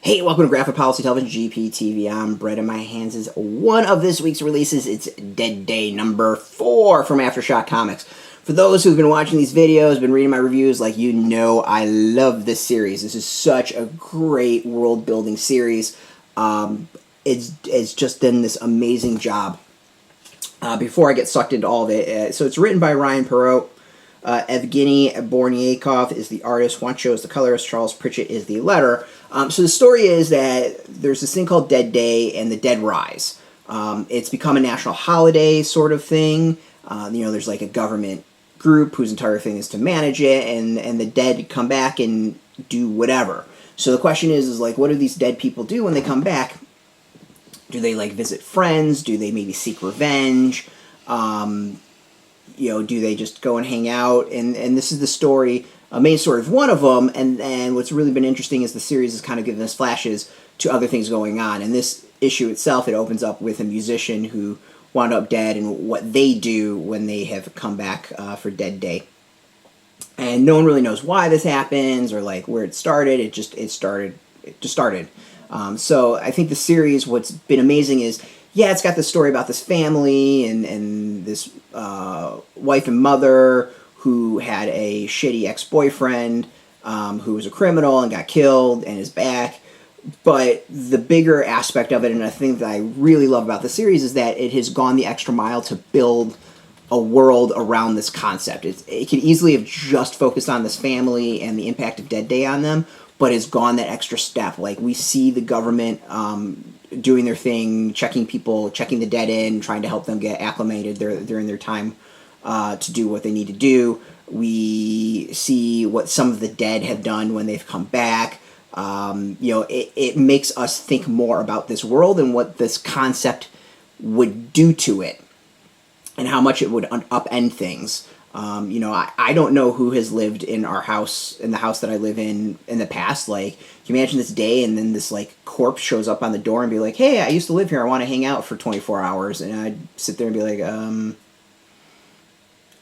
Hey, welcome to Graphic Policy Television, GPTV. I'm Bread in my hands is one of this week's releases. It's Dead Day number 4 from AfterShock Comics. For those who've been watching these videos, been reading my reviews, like you know I love this series. This is such a great world-building series. It's just done this amazing job. Before I get sucked into all of it, so it's written by Parrot. Evgeniy Bornyakov is the artist, Juancho is the colorist, Charles Pritchett is the letterer. So the story is that there's this thing called Dead Day and the dead rise. It's become a national holiday sort of thing. There's like a government group whose entire thing is to manage it, and the dead come back and do whatever. So the question is like, what do these dead people do when they come back? Do they like visit friends? Do they maybe seek revenge? Do they just go and hang out? And this is the story, a main story of one of them, and what's really been interesting is the series has kind of given us flashes to other things going on. And this issue itself, it opens up with a musician who wound up dead and what they do when they have come back for Dead Day. And no one really knows why this happens or like where it started. It just started. So I think the series, what's been amazing is, yeah, it's got the story about this family and this wife and mother who had a shitty ex-boyfriend who was a criminal and got killed and is back. But the bigger aspect of it, and I think that I really love about the series, is that it has gone the extra mile to build a world around this concept. It could easily have just focused on this family and the impact of Dead Day on them, but has gone that extra step. Like, we see the government doing their thing, checking the dead in, trying to help them get acclimated during their time to do what they need to do. We see what some of the dead have done when they've come back. It makes us think more about this world and what this concept would do to it and how much it would upend things. I don't know who has lived in the house that I live in the past. Like, can you imagine this day and then this, like, corpse shows up on the door and be like, hey, I used to live here, I want to hang out for 24 hours. And I'd sit there and be like,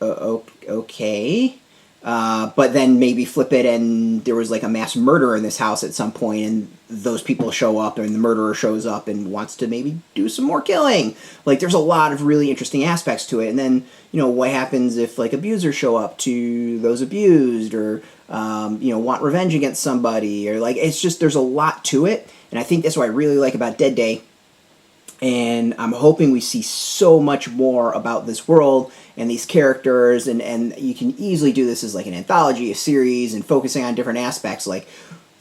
okay. But then maybe flip it and there was, like, a mass murder in this house at some point and those people show up and the murderer shows up and wants to maybe do some more killing. Like, there's a lot of really interesting aspects to it. And then, what happens if, like, abusers show up to those abused or, want revenge against somebody or, like, it's just, there's a lot to it. And I think that's what I really like about Dead Day. And I'm hoping we see so much more about this world and these characters, and you can easily do this as like an anthology, a series, and focusing on different aspects. Like,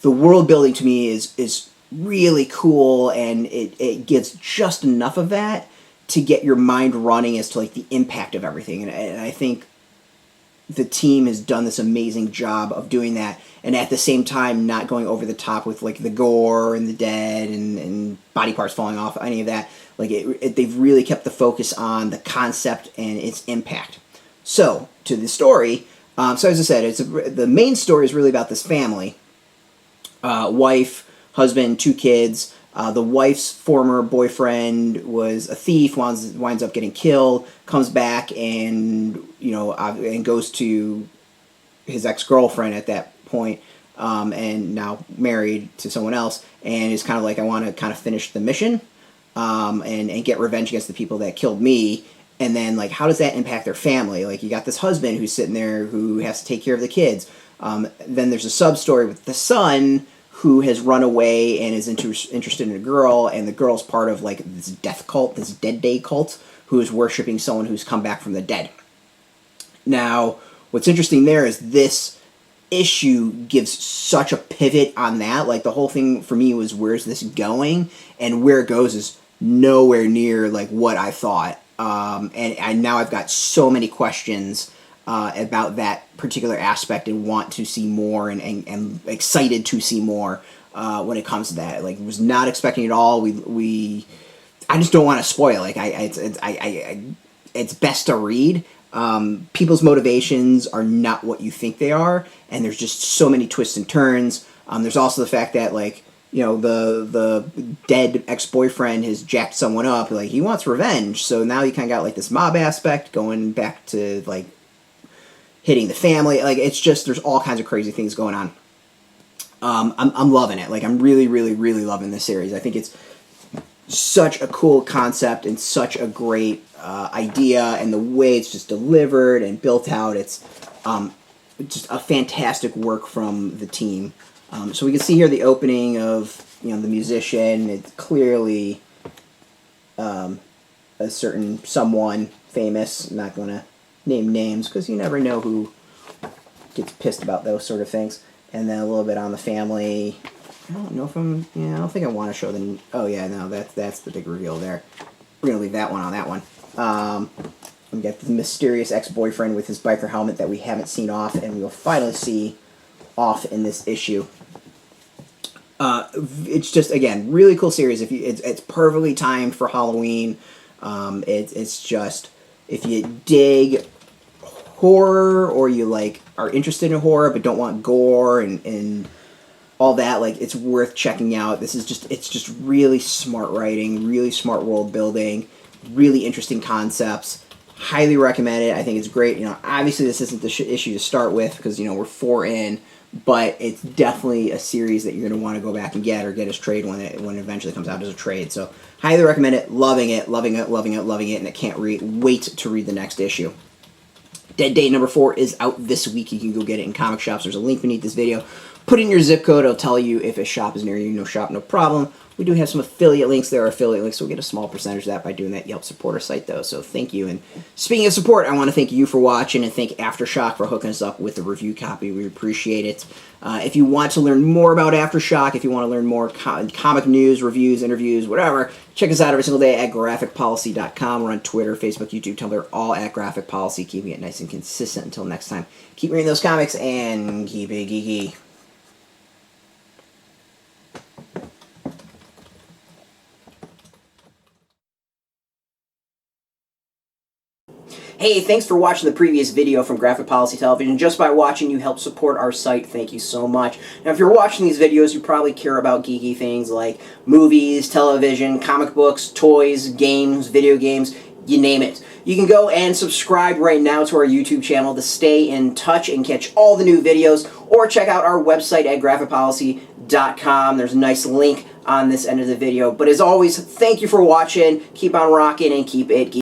the world building to me is really cool, and it gives just enough of that to get your mind running as to like the impact of everything. And I think the team has done this amazing job of doing that, and at the same time not going over the top with like the gore and the dead and body parts falling off, any of that. Like, they've really kept the focus on the concept and its impact. So, to the story, so as I said, the main story is really about this family. Wife, husband, 2 kids. The wife's former boyfriend was a thief, winds up getting killed, comes back and, and goes to his ex-girlfriend at that point, and now married to someone else, and is kind of like, I want to kind of finish the mission, and get revenge against the people that killed me. And then, like, how does that impact their family? Like, you got this husband who's sitting there who has to take care of the kids. Then there's a sub-story with the son who has run away and is interested in a girl, and the girl's part of, like, this death cult, this Dead Day cult, who is worshipping someone who's come back from the dead. Now, what's interesting there is this issue gives such a pivot on that. Like, the whole thing for me was, where's this going? And where it goes is nowhere near, like, what I thought. And now I've got so many questions about that particular aspect and want to see more and excited to see more when it comes to that. Like, was not expecting it all. I just don't want to spoil. Like, it's best to read. People's motivations are not what you think they are, and there's just so many twists and turns. There's also the fact that, like, the dead ex-boyfriend has jacked someone up. Like, he wants revenge, so now you kind of got, like, this mob aspect going back to, like, hitting the family. Like, it's just, there's all kinds of crazy things going on. I'm loving it. Like, I'm really, really, really loving this series. I think it's such a cool concept and such a great idea, and the way it's just delivered and built out, it's just a fantastic work from the team. So we can see here the opening of, the musician. It's clearly a certain someone famous. I'm not going to name names because you never know who gets pissed about those sort of things. And then a little bit on the family. I don't know if I don't think I want to show them. Oh yeah, no, that's the big reveal there. We're going to leave that one on that one. We got the mysterious ex-boyfriend with his biker helmet that we haven't seen off, and we'll finally see off in this issue. It's just, again, really cool series. It's perfectly timed for Halloween. It's just, if you dig horror, or you are interested in horror but don't want gore and all that, it's worth checking out. It's just really smart writing, really smart world building, really interesting concepts. Highly recommend it. I think it's great. Obviously this isn't the issue to start with because we're 4 in, but it's definitely a series that you're going to want to go back and get, or get as trade when it eventually comes out as a trade. So highly recommend it. Loving it, loving it, loving it, loving it, and I can't wait to read the next issue. Dead Date number 4 is out this week. You can go get it in comic shops. There's a link beneath this video. Put in your zip code. It'll tell you if a shop is near you. No shop, no problem. We do have some affiliate links. There are affiliate links, so we'll get a small percentage of that by doing that. You help support our site, though, so thank you. And speaking of support, I want to thank you for watching, and thank AfterShock for hooking us up with the review copy. We appreciate it. If you want to learn more about AfterShock, if you want to learn more comic news, reviews, interviews, whatever, check us out every single day at graphicpolicy.com. We're on Twitter, Facebook, YouTube, Tumblr, all at Graphic Policy, keeping it nice and consistent. Until next time, keep reading those comics and keep it geeky. Hey, thanks for watching the previous video from Graphic Policy Television. Just by watching, you help support our site. Thank you so much. Now, if you're watching these videos, you probably care about geeky things like movies, television, comic books, toys, games, video games, you name it. You can go and subscribe right now to our YouTube channel to stay in touch and catch all the new videos, or check out our website at graphicpolicy.com. There's a nice link on this end of the video. But as always, thank you for watching. Keep on rocking and keep it geeky.